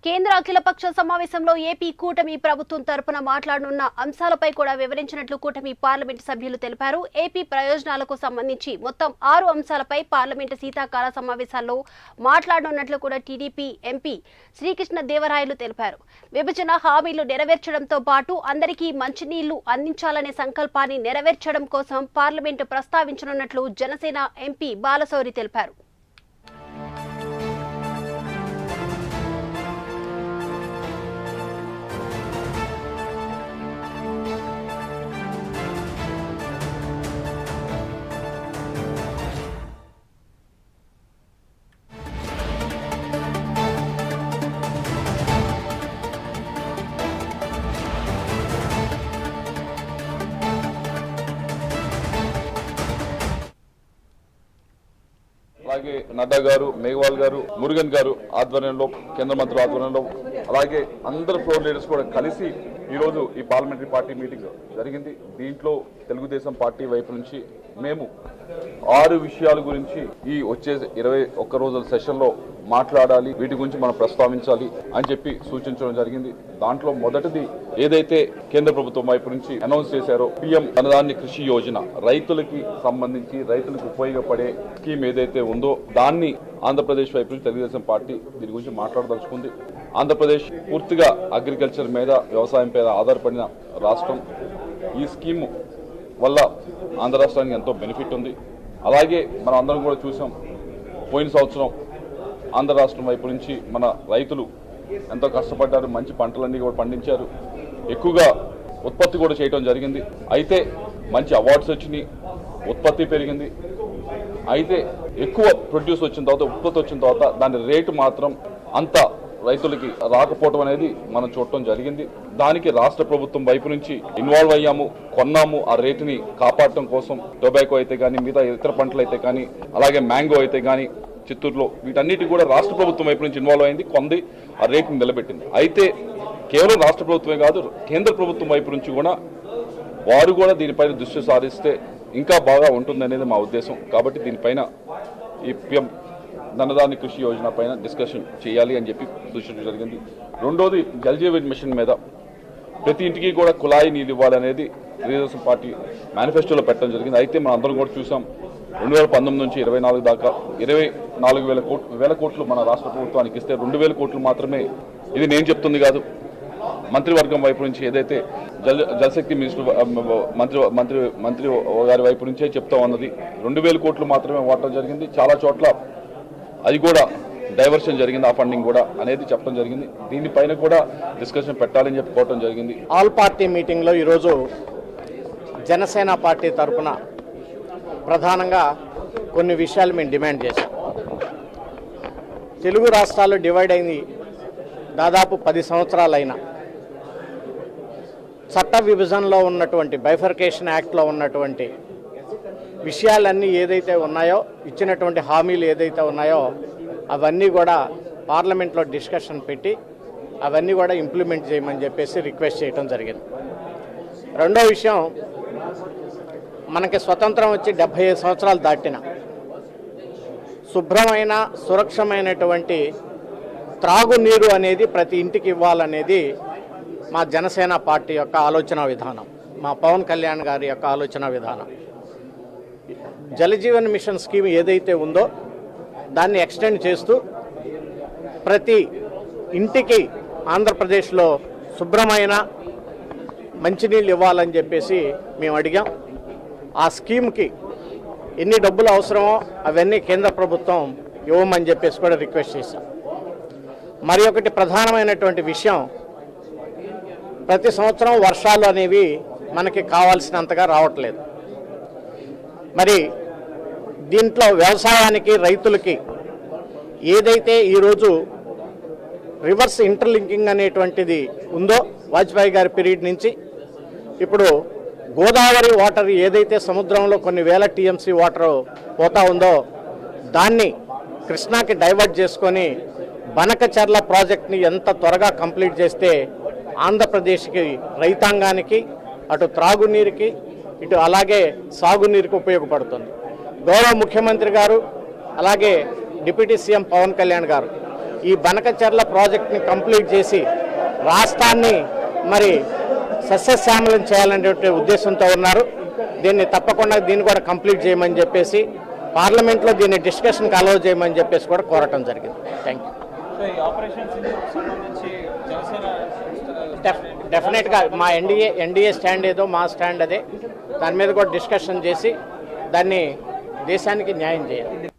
కేంద్ర అఖిలపక్ష సమావేశంలో ఏపీ కూటమి ప్రభుత్వం తరపున మాట్లాడనున్న అంశాలపై కూడా వివరించినట్లు కూటమి పార్లమెంటు సభ్యులు తెలిపారు. ఏపీ ప్రయోజనాలకు సంబంధించి మొత్తం 6 అంశాలపై పార్లమెంటు శీతాకాల సమావేశాల్లో మాట్లాడనున్నట్లు కూడా టీడీపీ ఎంపీ శ్రీకృష్ణదేవరాయలు తెలిపారు. విభజన హామీలు నెరవేర్చడంతో పాటు అందరికీ మంచినీళ్లు అందించాలనే సంకల్పాన్ని నెరవేర్చడం కోసం పార్లమెంటు ప్రస్తావించనున్నట్లు జనసేన ఎంపీ బాలశౌరి తెలిపారు. అలాగే నడ్డా గారు, మేఘవాల్ గారు, మురుగన్ గారు ఆధ్వర్యంలో, కేంద్ర మంత్రుల ఆధ్వర్యంలో, అలాగే అందరు ఫ్లోర్ లీడర్స్ కూడా కలిసి ఈరోజు ఈ పార్లమెంటరీ పార్టీ మీటింగ్ జరిగింది. దీంట్లో తెలుగుదేశం పార్టీ వైపు నుంచి మేము 6 విషయాల గురించి ఈ వచ్చే 21 రోజుల సెషన్లో మాట్లాడాలి, వీటి గురించి మనం ప్రస్తావించాలి అని చెప్పి సూచించడం జరిగింది. దాంట్లో మొదటిది ఏదైతే కేంద్ర ప్రభుత్వం వైపు నుంచి అనౌన్స్ చేశారో PM ధనధాన్య కృషి యోజన, రైతులకి సంబంధించి రైతులకు ఉపయోగపడే స్కీమ్ ఏదైతే ఉందో దాన్ని ఆంధ్రప్రదేశ్ వైపు నుంచి తెలుగుదేశం పార్టీ దీని గురించి మాట్లాడదలుచుకుంది. ఆంధ్రప్రదేశ్ పూర్తిగా అగ్రికల్చర్ మీద, వ్యవసాయం మీద ఆధారపడిన రాష్ట్రం. ఈ స్కీమ్ వల్ల ఆంధ్ర రాష్ట్రానికి ఎంతో బెనిఫిట్ ఉంది. అలాగే మనం అందరం కూడా చూసాం, పోయిన సంవత్సరం ఆంధ్ర రాష్ట్రం వైపు నుంచి మన రైతులు ఎంతో కష్టపడ్డారు, మంచి పంటలన్నీ కూడా పండించారు, ఎక్కువగా ఉత్పత్తి కూడా చేయడం జరిగింది. అయితే మంచి అవార్డ్స్ వచ్చినాయి, ఉత్పత్తి పెరిగింది. అయితే ఎక్కువ ప్రొడ్యూస్ వచ్చిన తర్వాత, ఉత్పత్తి వచ్చిన తర్వాత దాని రేటు మాత్రం అంత రైతులకి రాకపోవడం అనేది మనం చూడటం జరిగింది. దానికి రాష్ట్ర ప్రభుత్వం వైపు నుంచి ఇన్వాల్వ్ అయ్యాము, కొన్నాము. ఆ రేటుని కాపాడటం కోసం టొబాకో అయితే కానీ, మిగతా ఇతర పంటలు అయితే కానీ, అలాగే మ్యాంగో అయితే కానీ చిత్తూరులో, వీటన్నిటి కూడా రాష్ట్ర ప్రభుత్వం వైపు నుంచి ఇన్వాల్వ్ అయింది, కొంది, ఆ రేటుని నిలబెట్టింది. అయితే కేవలం రాష్ట్ర ప్రభుత్వమే కాదు, కేంద్ర ప్రభుత్వం వైపు నుంచి కూడా వారు కూడా దీనిపైన దృష్టి సారిస్తే ఇంకా బాగా ఉంటుందనేది మా ఉద్దేశం. కాబట్టి దీనిపైన ఈ PM ధనధాన్య కృషి యోజన పైన డిస్కషన్ చేయాలి అని చెప్పి సూచించడం జరిగింది. రెండోది జల్ జీవన్ మిషన్ మీద ప్రతి ఇంటికి కూడా కుళాయి నీళ్ళు ఇవ్వాలనేది తెలుగుదేశం పార్టీ మేనిఫెస్టోలో పెట్టడం జరిగింది. అయితే మనం అందరం కూడా చూసాం, 2019 నుంచి 24 దాకా 24,000 కోట్లు మన రాష్ట్ర ప్రభుత్వానికి ఇస్తే 2,000 కోట్లు మాత్రమే. ఇది నేను చెప్తుంది కాదు, మంత్రివర్గం వైపు నుంచి ఏదైతే జలశక్తి మినిస్టర్ మంత్రి గారి వైపు నుంచే చెప్తా ఉన్నది. 2,000 కోట్లు మాత్రమే వాడటం జరిగింది. చాలా చోట్ల అది కూడా డైవర్షన్ జరిగింది, ఆ ఫండింగ్ కూడా అనేది చెప్పడం జరిగింది. దీనిపైన కూడా డిస్కషన్ పెట్టాలని చెప్పుకోవడం జరిగింది. ఆల్ పార్టీ మీటింగ్లో ఈరోజు జనసేన పార్టీ తరఫున ప్రధానంగా కొన్ని విషయాలు మేము డిమాండ్ చేశాం. తెలుగు రాష్ట్రాలు డివైడ్ అయింది దాదాపు 10 సంవత్సరాలైనా చట్ట విభజనలో ఉన్నటువంటి బైఫర్కేషన్ యాక్ట్లో ఉన్నటువంటి విషయాలన్నీ ఏదైతే ఉన్నాయో, ఇచ్చినటువంటి హామీలు ఏదైతే ఉన్నాయో అవన్నీ కూడా పార్లమెంట్లో డిస్కషన్ పెట్టి అవన్నీ కూడా ఇంప్లిమెంట్ చేయమని చెప్పేసి రిక్వెస్ట్ చేయడం జరిగింది. రెండో విషయం, మనకి స్వతంత్రం వచ్చి 75 సంవత్సరాలు దాటిన శుభ్రమైన సురక్షమైనటువంటి త్రాగునీరు అనేది ప్రతి ఇంటికి ఇవ్వాలనేది మా జనసేన పార్టీ యొక్క ఆలోచన విధానం, మా పవన్ కళ్యాణ్ గారి యొక్క ఆలోచన విధానం. జలజీవన్ మిషన్ స్కీమ్ ఏదైతే ఉందో దాన్ని ఎక్స్టెండ్ చేస్తూ ప్రతి ఇంటికి ఆంధ్రప్రదేశ్లో శుభ్రమైన మంచినీళ్ళు ఇవ్వాలని చెప్పేసి మేము అడిగాం. ఆ స్కీమ్కి ఎన్ని డబ్బులు అవసరమో అవన్నీ కేంద్ర ప్రభుత్వం ఇవ్వమని చెప్పేసి కూడా రిక్వెస్ట్ చేశాం. మరి ఒకటి ప్రధానమైనటువంటి విషయం, ప్రతి సంవత్సరం వర్షాలు అనేవి మనకి కావాల్సినంతగా రావట్లేదు. మరి దీంట్లో వ్యవసాయానికి, రైతులకి ఏదైతే ఈరోజు రివర్స్ ఇంటర్లింకింగ్ అనేటువంటిది ఉందో వాజ్పేయి గారి పీరియడ్ నుంచి, ఇప్పుడు గోదావరి వాటర్ ఏదైతే సముద్రంలో కొన్ని వేల TMC వాటర్ పోతా ఉందో దాన్ని కృష్ణాకి డైవర్ట్ చేసుకొని బనకచర్ల ప్రాజెక్ట్ని ఎంత త్వరగా కంప్లీట్ చేస్తే ఆంధ్రప్రదేశ్కి రైతాంగానికి అటు త్రాగునీరుకి ఇటు అలాగే సాగునీరుకి ఉపయోగపడుతుంది. గౌరవ ముఖ్యమంత్రి గారు అలాగే డిప్యూటీ సీఎం పవన్ కళ్యాణ్ గారు ఈ బనకచెర్ల ప్రాజెక్ట్ని కంప్లీట్ చేసి రాష్ట్రాన్ని మరి సస్యశ్యామలం చేయాలనే ఉద్దేశంతో ఉన్నారు. దీన్ని తప్పకుండా దీన్ని కూడా కంప్లీట్ చేయమని చెప్పేసి పార్లమెంట్లో దీన్ని డిస్కషన్కి అలౌ చేయమని చెప్పేసి కూడా కోరటం జరిగింది. Thank you. డెఫినెట్గా మా ఎన్డీఏ స్టాండ్ ఏదో మా స్టాండ్ అదే. దాని మీద కూడా డిస్కషన్ చేసి దాన్ని దేశానికి న్యాయం చేయాలి.